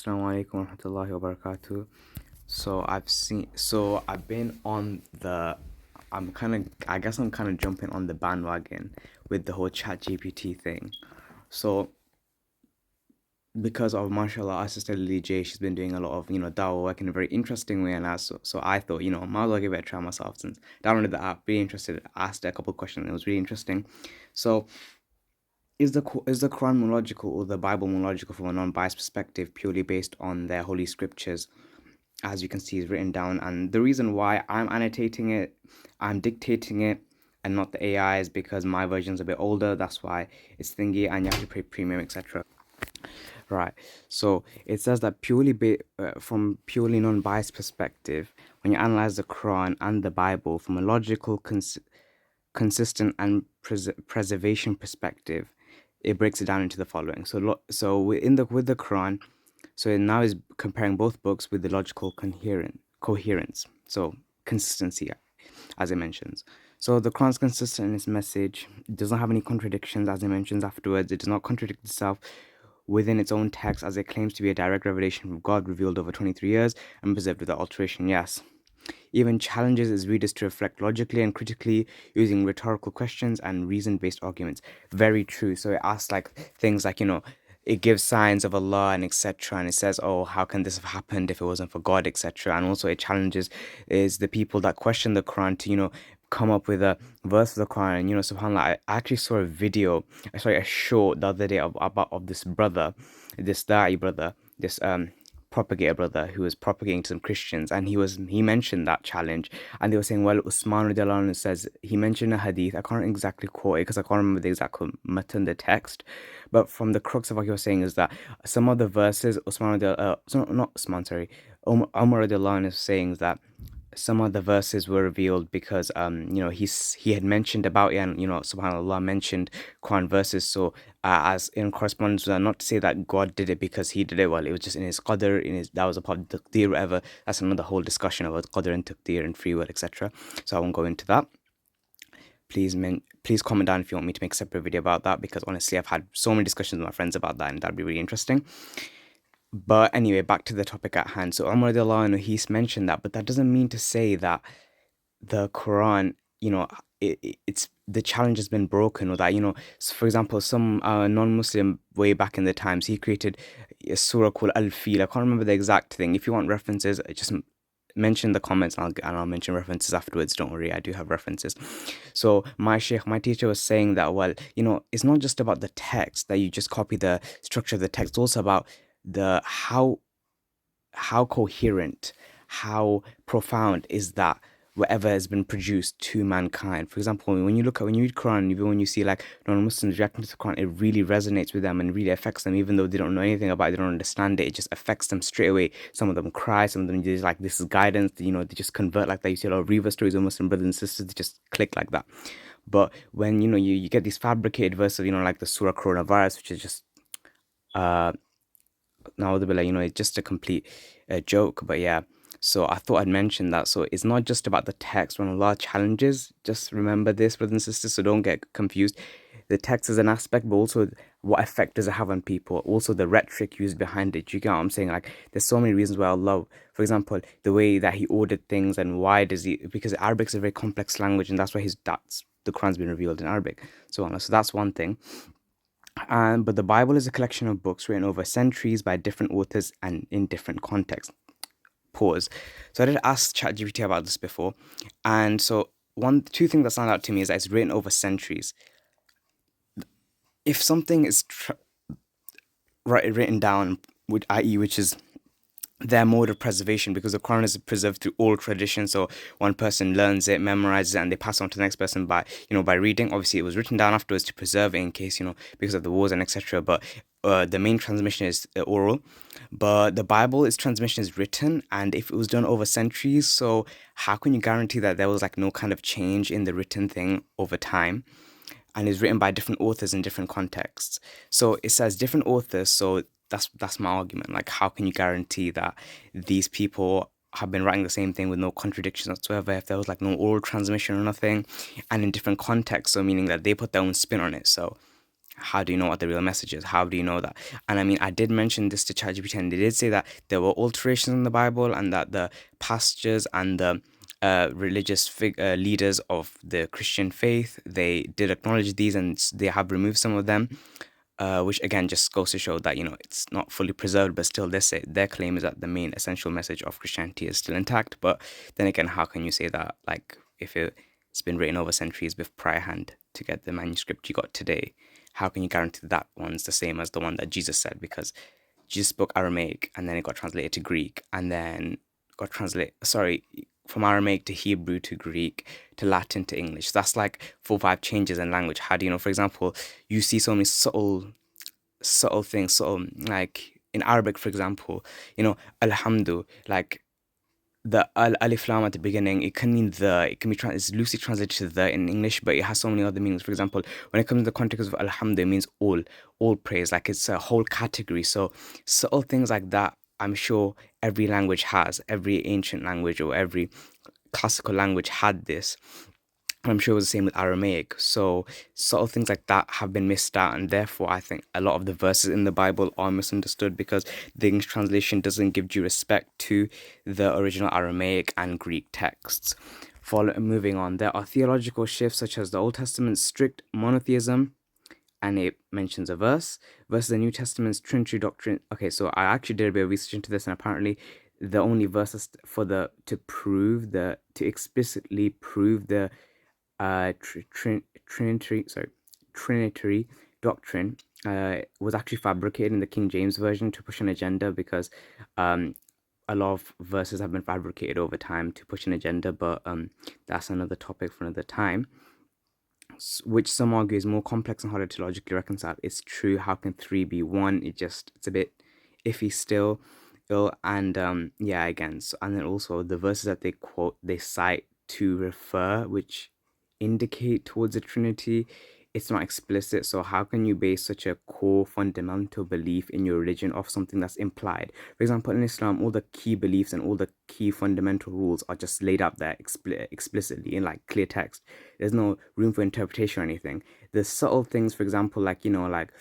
Assalamu alaikum warahmatullahi wabarakatuh. I've been on I guess I'm kind of jumping on the bandwagon with the whole chat GPT thing. So, because of mashallah, our sister Lily J, she's been doing a lot of, dawah work in a very interesting way. So I thought, might as well give it a try myself since downloaded the app, really interested, asked a couple of questions, and it was really interesting. So, is the Quran more logical or the Bible more logical from a non-biased perspective, purely based on their holy scriptures? As you can see, is written down. And the reason why I'm annotating it, I'm dictating it, and not the AI is because my version's a bit older. That's why it's thingy, and you have to pay premium, etc. Right. So it says that from purely non-biased perspective, when you analyze the Quran and the Bible from a logical, consistent, and preservation perspective, it breaks it down into the following. So with the Quran, so it now is comparing both books with the logical coherence. So consistency, as it mentions. So the Quran's consistent in its message. It does not have any contradictions, as it mentions afterwards. It does not contradict itself within its own text, as it claims to be a direct revelation from God revealed over 23 years and preserved without alteration. Yes. Even challenges its readers to reflect logically and critically using rhetorical questions and reason-based arguments. Very true. So it asks like things like, it gives signs of Allah and etc. And it says, oh, how can this have happened if it wasn't for God, etc. And also it challenges is the people that question the Quran to, come up with a verse of the Quran. And, subhanAllah, I actually saw a short the other day of this brother, this Da'i brother, this propagator brother who was propagating to some Christians, and he mentioned that challenge, and they were saying, well, Usman radiallahu anhu says, he mentioned a hadith, I can't exactly quote it because I can't remember the exact matan, the text, but from the crux of what he was saying is that some of the verses Umar radiallahu anhu is saying that some of the verses were revealed because he had mentioned about it, and subhanallah mentioned Quran verses. So as in correspondence with that, not to say that God did it because he did it, well, it was just in his qadr, that was a part of taqdeer, whatever. That's another whole discussion about qadr and taqdeer and free will, etc. So I won't go into that. Please comment down if you want me to make a separate video about that, because honestly I've had so many discussions with my friends about that, and that'd be really interesting. But anyway, back to the topic at hand. So Umar radiallahu anhu, he's mentioned that, but that doesn't mean to say that the Quran, it's the challenge has been broken, or that, so for example, some non-Muslim way back in the times, he created a surah called Al-Fil. I can't remember the exact thing. If you want references, just mention in the comments, and I'll mention references afterwards. Don't worry, I do have references. So my teacher was saying that, well, it's not just about the text, that you just copy the structure of the text. It's also about the how coherent, how profound is that whatever has been produced to mankind. For example, when you read Quran, even when you see like non-Muslims reacting to the Quran, it really resonates with them and really affects them, even though they don't know anything about it, they don't understand it. It just affects them straight away. Some of them cry, some of them just like, this is guidance. They just convert like that. You see a lot of Riva stories of Muslim brothers and sisters, they just click like that. But when you get these fabricated verses, like the Surah Coronavirus, which is just now it's just a complete joke. But yeah, so I thought I'd mention that. So it's not just about the text. When Allah challenges, just remember this, brothers and sisters, so don't get confused. The text is an aspect, but also what effect does it have on people? Also the rhetoric used behind it. You get what I'm saying? Like, there's so many reasons why Allah, for example, the way that he ordered things, and why does he, because Arabic is a very complex language, and that's why that's the Quran's been revealed in Arabic. So that's one thing. But the Bible is a collection of books written over centuries by different authors and in different contexts. Pause. So I did ask ChatGPT about this before, and so two things that stand out to me is that it's written over centuries. If something is written down, which is their mode of preservation, because the Quran is preserved through oral tradition. So one person learns it, memorizes it, and they pass on to the next person by reading. Obviously, it was written down afterwards to preserve it in case, because of the wars and etc. But the main transmission is oral. But the Bible, its transmission is written, and if it was done over centuries, so how can you guarantee that there was like no kind of change in the written thing over time? And is written by different authors in different contexts. So it says different authors, so that's my argument. Like, how can you guarantee that these people have been writing the same thing with no contradictions whatsoever if there was like no oral transmission or nothing, and in different contexts? So meaning that they put their own spin on it. So how do you know what the real message is? How do you know that? And I mean, I did mention this to ChatGPT, and they did say that there were alterations in the Bible, and that the pastors and the religious leaders of the Christian faith, they did acknowledge these, and they have removed some of them, which again just goes to show that it's not fully preserved, but still their claim is that the main essential message of Christianity is still intact. But then again, how can you say that, like, if it's been written over centuries with prior hand to get the manuscript you got today? How can you guarantee that one's the same as the one that Jesus said? Because Jesus spoke Aramaic, and then it got translated to Greek, and then from Aramaic to Hebrew to Greek to Latin to English. That's like 4 or 5 changes in language. How do you know? For example, you see so many subtle things. So like in Arabic, for example, Alhamdu, like the alif lam at the beginning, it can mean the, it can be it's loosely translated to the in English, but it has so many other meanings. For example, when it comes to the context of alhamdu, it means all praise, like it's a whole category. So subtle things like that, I'm sure every language has, every ancient language or every classical language had this. I'm sure it was the same with Aramaic. So sort of things like that have been missed out, and therefore I think a lot of the verses in the Bible are misunderstood because the English translation doesn't give due respect to the original Aramaic and Greek texts. Moving on, there are theological shifts such as the Old Testament's strict monotheism, and it mentions a verse versus the New Testament's Trinity doctrine. Okay, so I actually did a bit of research into this, and apparently the only verses to explicitly prove the Trinitary doctrine was actually fabricated in the King James version to push an agenda, because a lot of verses have been fabricated over time to push an agenda, but that's another topic for another time, which some argue is more complex and harder to logically reconcile. It's true. How can three be one? It's a bit iffy still. And yeah, again, and then also the verses that they cite to refer, which indicate towards the Trinity, it's not explicit. So how can you base such a core fundamental belief in your religion off something that's implied? For example, in Islam, all the key beliefs and all the key fundamental rules are just laid out there explicitly in like clear text. There's no room for interpretation or anything. The subtle things, for example, like like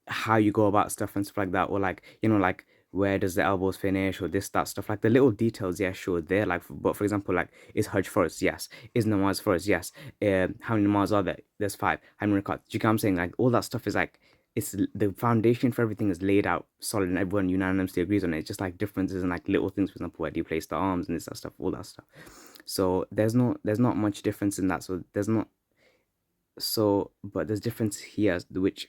how you go about stuff and stuff like that, or like like where does the elbows finish, or this, that stuff, like the little details, yeah, sure, they're like, but for example, like, is Hajj for us? Yes. Is namaz for us? Yes. How many namaz are there? There's 5. How many rakats? Do you get what I'm saying? Like, all that stuff is like, it's the foundation for everything is laid out solid, and everyone unanimously agrees on it. It's just like differences and like little things, for example, where do you place the arms and this, that stuff, all that stuff. So there's not much difference in that. But there's difference here, which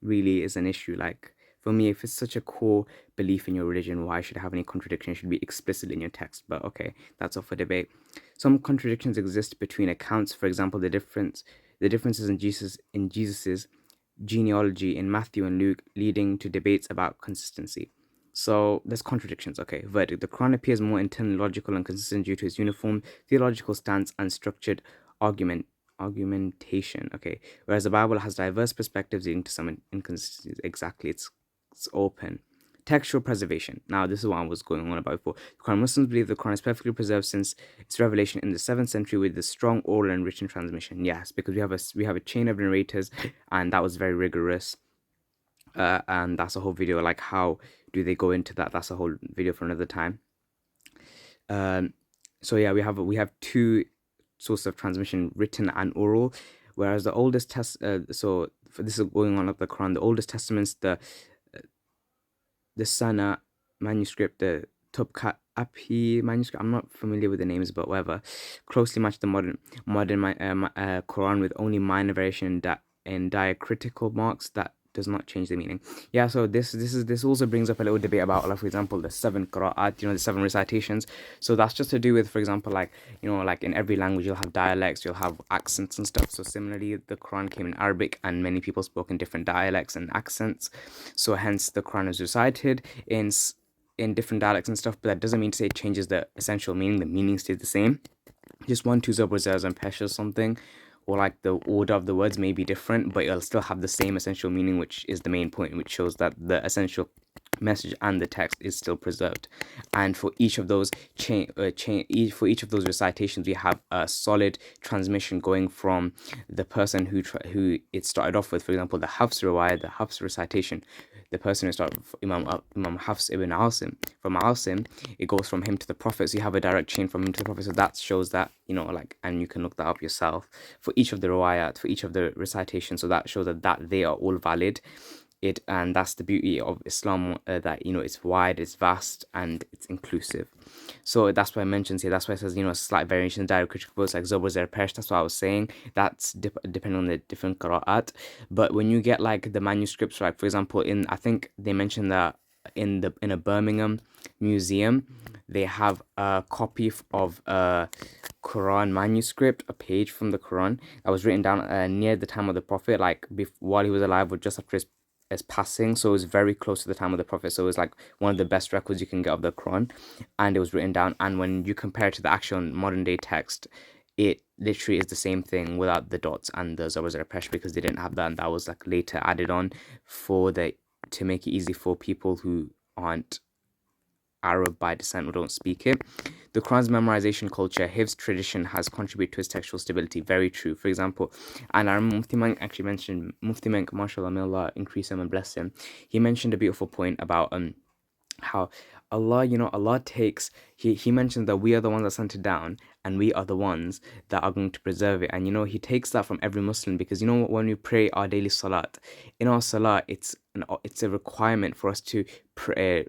really is an issue. Like, for me, if it's such a core belief in your religion, why should it have any contradiction? It should be explicit in your text. But okay, that's up for debate. Some contradictions exist between accounts. For example, the differences in Jesus's genealogy in Matthew and Luke, leading to debates about consistency. So there's contradictions. Okay, verdict: the Quran appears more internally logical and consistent due to its uniform theological stance and structured argumentation. Okay, whereas the Bible has diverse perspectives leading to some inconsistencies. Exactly, it's open. Textual preservation. Now, this is what I was going on about before. The Quran Muslims believe the Quran is perfectly preserved since its revelation in the 7th century with the strong oral and written transmission. Yes, because we have a chain of narrators, and that was very rigorous. And that's a whole video. Like, how do they go into that? That's a whole video for another time. So yeah, we have 2 sources of transmission, written and oral, whereas the oldest this is going on of the Quran. The oldest testaments, the Sana manuscript, the Topkat Api manuscript, I'm not familiar with the names, but whatever, closely match the modern Quran with only minor variation in diacritical marks that does not change the meaning. Yeah, so this also brings up a little debate about, like, for example, the 7 qira'at, the 7 recitations. So that's just to do with, for example, like, like in every language you'll have dialects, you'll have accents and stuff. So similarly, the Quran came in Arabic, and many people spoke in different dialects and accents. So hence the Quran is recited in different dialects and stuff, but that doesn't mean to say it changes the essential meaning. The meaning stays the same. Just 1, 2 zabur and pesh or something, or like the order of the words may be different, but it'll still have the same essential meaning, which is the main point, which shows that the essential message and the text is still preserved. And for each of those for each of those recitations, we have a solid transmission going from the person who it started off with. For example, the Hafs riwayah, the Hafs recitation, the person who started Imam Hafs ibn Asim. From Asim, it goes from him to the Prophet. So you have a direct chain from him to the Prophet. So that shows that, like, and you can look that up yourself for each of the riwayat, for each of the recitations. So that shows that they are all valid. And that's the beauty of Islam, that it's wide, it's vast, and it's inclusive. So that's why I mentioned here. That's why it says slight variation in diacritical books like Zobor Pesh. That's what I was saying. That's depending on the different qira'at. But when you get like the manuscripts, like for example, I think they mentioned that in a Birmingham museum, they have a copy of a Quran manuscript, a page from the Quran that was written down near the time of the Prophet, like while he was alive, or just after his passing. So it was very close to the time of the Prophet. So it was like one of the best records you can get of the Quran, and it was written down. And when you compare it to the actual modern day text, it literally is the same thing without the dots and the Zawazar Pesh, because they didn't have that, and that was like later added on to make it easy for people who aren't Arab by descent or don't speak it. The Quran's memorization culture, Hifz tradition, has contributed to its textual stability. Very true. For example, and I remember Mufti Mank actually mentioned, Mufti Mank, mashallah, may Allah increase him and bless him. He mentioned a beautiful point about how Allah, Allah takes, he mentions that we are the ones that sent it down, and we are the ones that are going to preserve it. And he takes that from every Muslim, because when we pray our daily salat, in our salat, it's a requirement for us to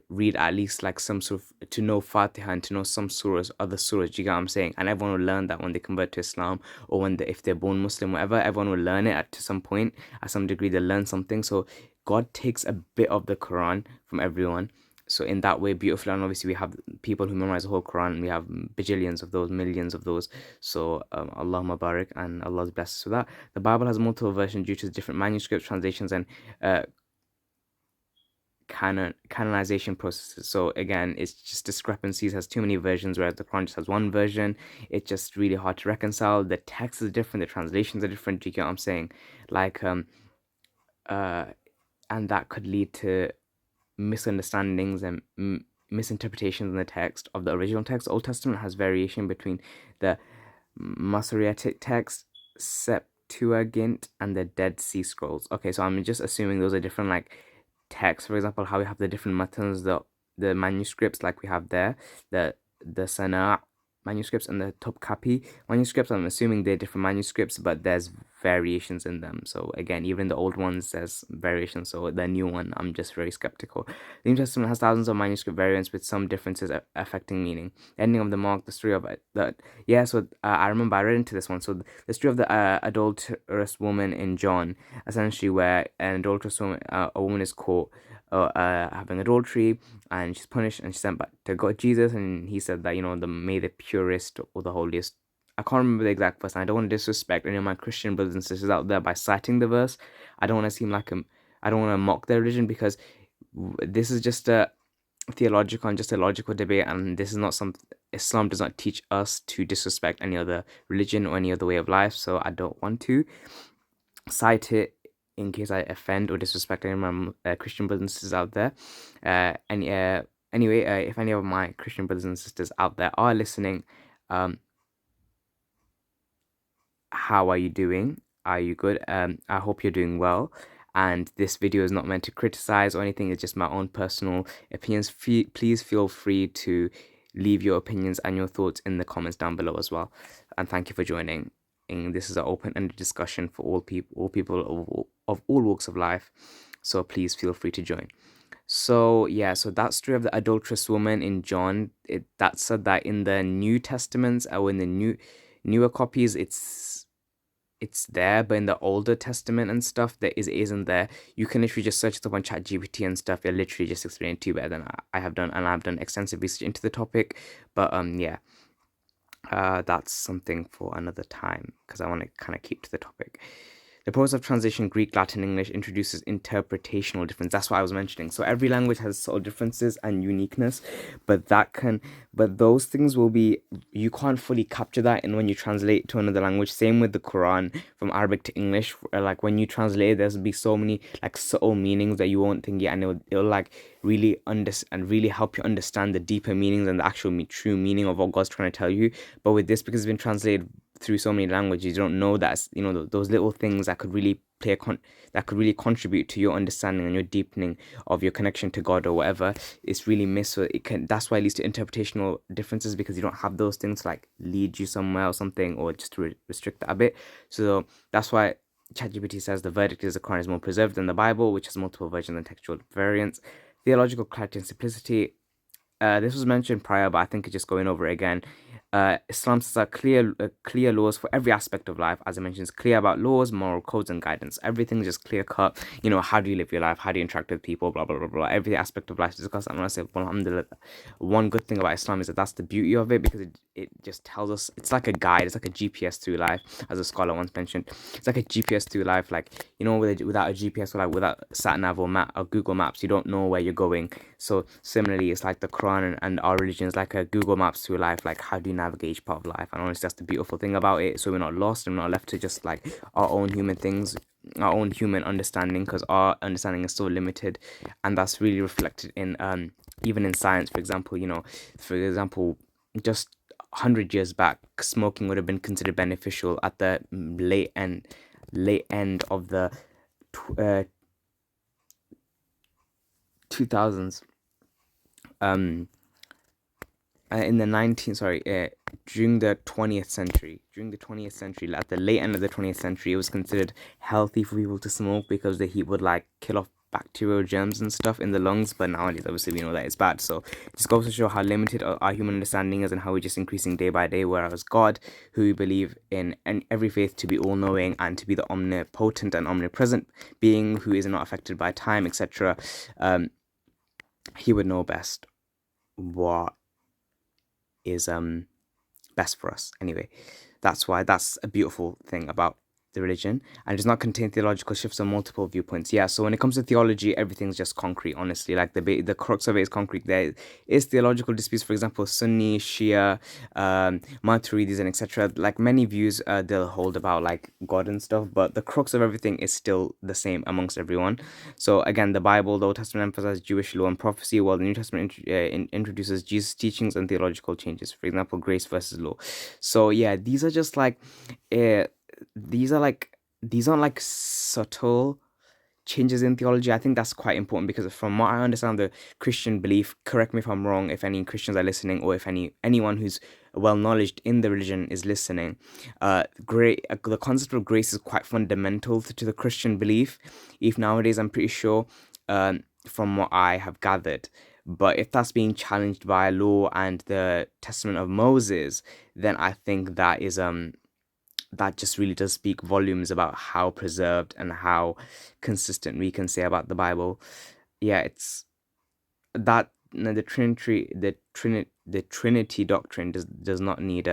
read at least like some sort of, to know Fatiha and to know some surahs, other surahs. Do you get what I'm saying? And everyone will learn that when they convert to Islam, or if they're born Muslim, whatever, everyone will learn it to some point, at some degree they'll learn something. So God takes a bit of the Quran from everyone. So in that way, beautifully, and obviously we have people who memorize the whole Quran. We have bajillions of those, millions of those. So Allahumma barik, and Allah's blessed us with that. The Bible has multiple versions due to the different manuscripts, translations, and canonization processes. So again, it's just discrepancies. Has too many versions, whereas the Quran just has one version. It's just really hard to reconcile. The text is different. The translations are different. Do you get what I'm saying? Like and that could lead to misunderstandings and misinterpretations in the text of the original text. The Old Testament has variation between the Masoretic text, Septuagint, and the Dead Sea Scrolls. Okay, so I'm just assuming those are different like texts. For example, how we have the different matans, the manuscripts like we have there, the Sana manuscripts and the Topkapi manuscripts. I'm assuming they're different manuscripts, but there's variations in them. So again, even the old ones, there's variations. So the new one, I'm just very skeptical. The New Testament has thousands of manuscript variants with some differences affecting meaning. The ending of the Mark, the story of the yeah. So I remember I read into this one. So the story of the adulterous woman in John, essentially, where an adulterous woman, a woman is caught having adultery, and she's punished, and she's sent back to God Jesus, and he said that may the purest or the holiest. I can't remember the exact verse, and I don't want to disrespect any of my Christian brothers and sisters out there by citing the verse. I don't want to seem like I don't want to mock their religion, because this is just a theological and just a logical debate, and this is not some Islam does not teach us to disrespect any other religion or any other way of life. So I don't want to cite it in case I offend or disrespect any of my Christian brothers and sisters out there. Anyway, if any of my Christian brothers and sisters out there are listening, how are you doing? Are you good? I hope you're doing well. And this video is not meant to criticize or anything. It's just my own personal opinions. Please feel free to leave your opinions and your thoughts in the comments down below as well. And thank you for joining. And this is an open-ended discussion for all people of all walks of life. So please feel free to join. So yeah, so that story of the adulterous woman in John, that said that in the New Testaments, or in the newer copies, it's there, but in the older testament and stuff, it isn't there. You can literally just search it up on ChatGPT and stuff. It literally just explain it to you better than I have done, and I've done extensive research into the topic. But yeah, that's something for another time, because I want to kind of keep to the topic. The process of translation Greek, Latin, English introduces interpretational difference. That's what I was mentioning. So every language has subtle differences and uniqueness, but those things will be, you can't fully capture that in when you translate to another language. Same with the Quran from Arabic to English. Like when you translate, there's be so many like subtle meanings that you won't think yet, and it'll like really and really help you understand the deeper meanings and the actual true meaning of what God's trying to tell you. But with this, because it's been translated through so many languages, you don't know that, those little things that could really that could really contribute to your understanding and your deepening of your connection to God or whatever. It's really missed. So that's why it leads to interpretational differences, because you don't have those things to like lead you somewhere or something, or just to restrict that a bit. So that's why ChatGPT says the verdict is the Quran is more preserved than the Bible, which has multiple versions and textual variants. Theological clarity and simplicity. This was mentioned prior, but I think it's just going over it again. Islam sets out clear laws for every aspect of life. As I mentioned, it's clear about laws, moral codes, and guidance. Everything's just clear cut. How do you live your life? How do you interact with people? Blah blah blah blah. Every aspect of life is discussed. And when I say, well, alhamdulillah, one good thing about Islam is that that's the beauty of it, because it just tells us, it's like a guide, it's like a GPS through life, as a scholar once mentioned. It's like a GPS through life. Like, without a GPS, or like without sat nav or map or Google Maps, you don't know where you're going. So similarly, it's like the Quran and our religion is like a Google Maps through life. Like, how do you navigate each part of life? And honestly, that's the beautiful thing about it. So we're not lost and we're not left to just like our own human things, our own human understanding, because our understanding is so limited. And that's really reflected in even in science. For example, just 100 years back, smoking would have been considered beneficial at the late end of the 2000s. In the 19th, sorry, during the 20th century, at the late end of the 20th century, it was considered healthy for people to smoke, because the heat would like kill off bacterial germs and stuff in the lungs. But nowadays, obviously, we know that it's bad. So it just goes to show how limited our human understanding is, and how we're just increasing day by day. Whereas God, who we believe in every faith to be all-knowing and to be the omnipotent and omnipresent being who is not affected by time, etc., he would know best what is best for us. Anyway, that's why that's a beautiful thing about the religion, and it does not contain theological shifts on multiple viewpoints. Yeah, so when it comes to theology, everything's just concrete, honestly. Like the crux of it is concrete. There is theological disputes, for example, Sunni, Shia, Maturidis, and etc. Like many views they'll hold about like God and stuff, but the crux of everything is still the same amongst everyone. So again, the Bible, the Old Testament emphasizes Jewish law and prophecy, while the New Testament introduces Jesus' teachings and theological changes. For example, grace versus law. So yeah, these are just like these aren't like subtle changes in theology. I think that's quite important, because from what I understand, the Christian belief, correct me if I'm wrong, if any Christians are listening, or if anyone who's well knowledge in the religion is listening, the concept of grace is quite fundamental to the Christian belief. If nowadays, I'm pretty sure, from what I have gathered. But if that's being challenged by law and the Testament of Moses, then I think that just really does speak volumes about how preserved and how consistent we can say about the Bible. Yeah, it's that the Trinity doctrine does not need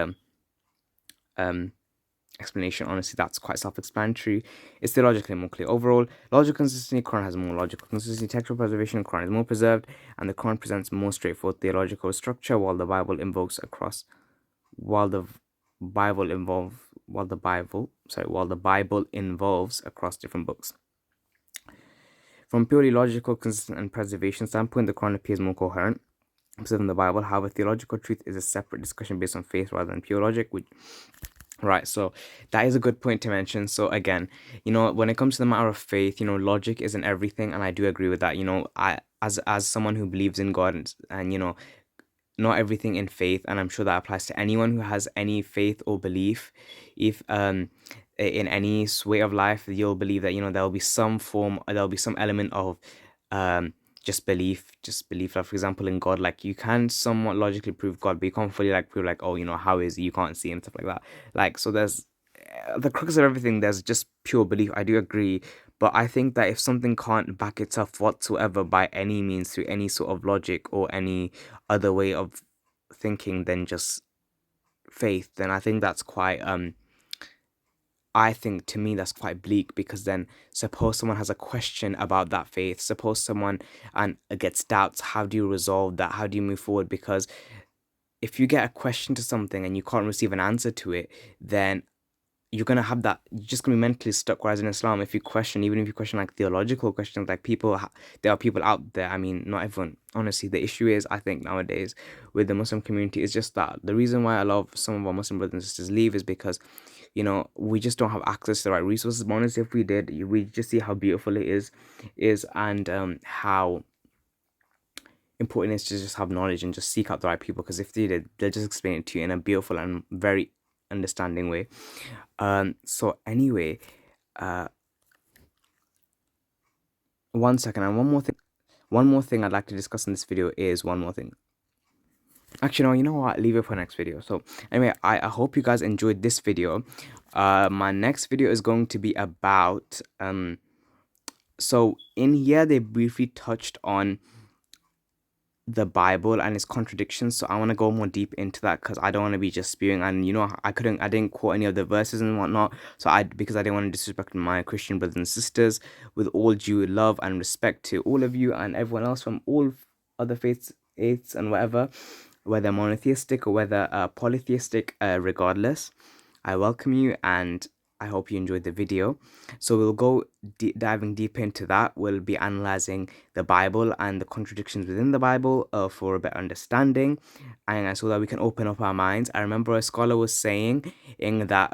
um explanation. Honestly, that's quite self-explanatory. It's theologically more clear. Overall, logical consistency, Quran has more logical consistency. Textual preservation, Quran is more preserved, and the Quran presents more straightforward theological structure, while the Bible invokes across while the Bible involve while the Bible involves across different books. From purely logical, consistent, and preservation standpoint, the Quran appears more coherent than the Bible. However, theological truth is a separate discussion based on faith rather than pure logic. Right, so that is a good point to mention. So again, when it comes to the matter of faith, logic isn't everything, and I do agree with that. I as someone who believes in God, and not everything in faith, and I'm sure that applies to anyone who has any faith or belief. If in any way of life, you'll believe that there'll be some element of just belief, like for example in God. Like you can somewhat logically prove God, but you can't fully like prove like, oh, how is he, you can't see him, stuff like that. Like, so there's the crux of everything, there's just pure belief. I do agree, but I think that if something can't back itself whatsoever by any means through any sort of logic or any other way of thinking than just faith, then I think that's quite I think, to me, that's quite bleak, because then suppose someone has a question about that faith, suppose someone and gets doubts, how do you resolve that? How do you move forward? Because if you get a question to something and you can't receive an answer to it, then you're gonna have that. You're just gonna be mentally stuck. Whereas in Islam, if you question, even if you question like theological questions, like there are people out there. I mean, not everyone. Honestly, the issue is, I think nowadays with the Muslim community, is just that the reason why a lot of some of our Muslim brothers and sisters leave is because, we just don't have access to the right resources. But honestly, if we did, we just see how beautiful it is and how important it is to just have knowledge and just seek out the right people. Because if they did, they'll just explain it to you in a beautiful and very understanding way. So anyway, uh, one second, and one more thing. One more thing I'd like to discuss in this video is one more thing. Actually, no, you know what? Leave it for next video. So anyway, I hope you guys enjoyed this video. My next video is going to be about so in here they briefly touched on the Bible and its contradictions. So I want to go more deep into that, because I don't want to be just spewing, and I didn't quote any of the verses and whatnot. So because I didn't want to disrespect my Christian brothers and sisters, with all due love and respect to all of you and everyone else from all other faiths and whatever, whether monotheistic or whether polytheistic, regardless, I welcome you, and I hope you enjoyed the video. So we'll go diving deep into that. We'll be analyzing the Bible and the contradictions within the Bible for a better understanding, and so that we can open up our minds. I remember a scholar was saying in that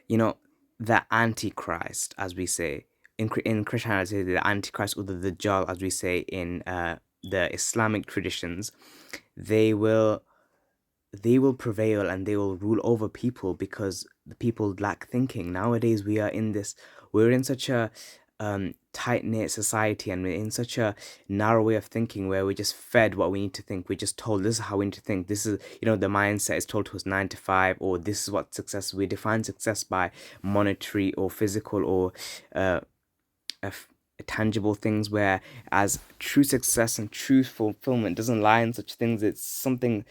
the Antichrist, as we say in Christianity, the Antichrist, or the Dajjal, as we say in the Islamic traditions, they will prevail and they will rule over people, because the people lack thinking. Nowadays we're in such a tight-knit society, and we're in such a narrow way of thinking, where we're just fed what we need to think. We're just told this is how we need to think. This is, the mindset is told to us 9 to 5, or this is what success. We define success by monetary or physical or tangible things, where as true success and true fulfillment doesn't lie in such things. It's something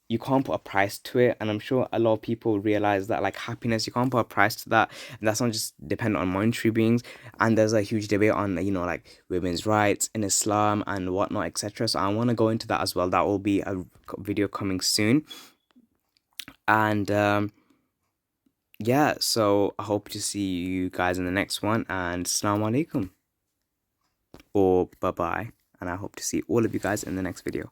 you can't put a price to it, and I'm sure a lot of people realize that, like happiness, you can't put a price to that, and that's not just dependent on monetary beings. And there's a huge debate on like women's rights in Islam and whatnot, etc. So I want to go into that as well. That will be a video coming soon. And yeah, so I hope to see you guys in the next one, and Assalamu alaikum, or bye bye, and I hope to see all of you guys in the next video.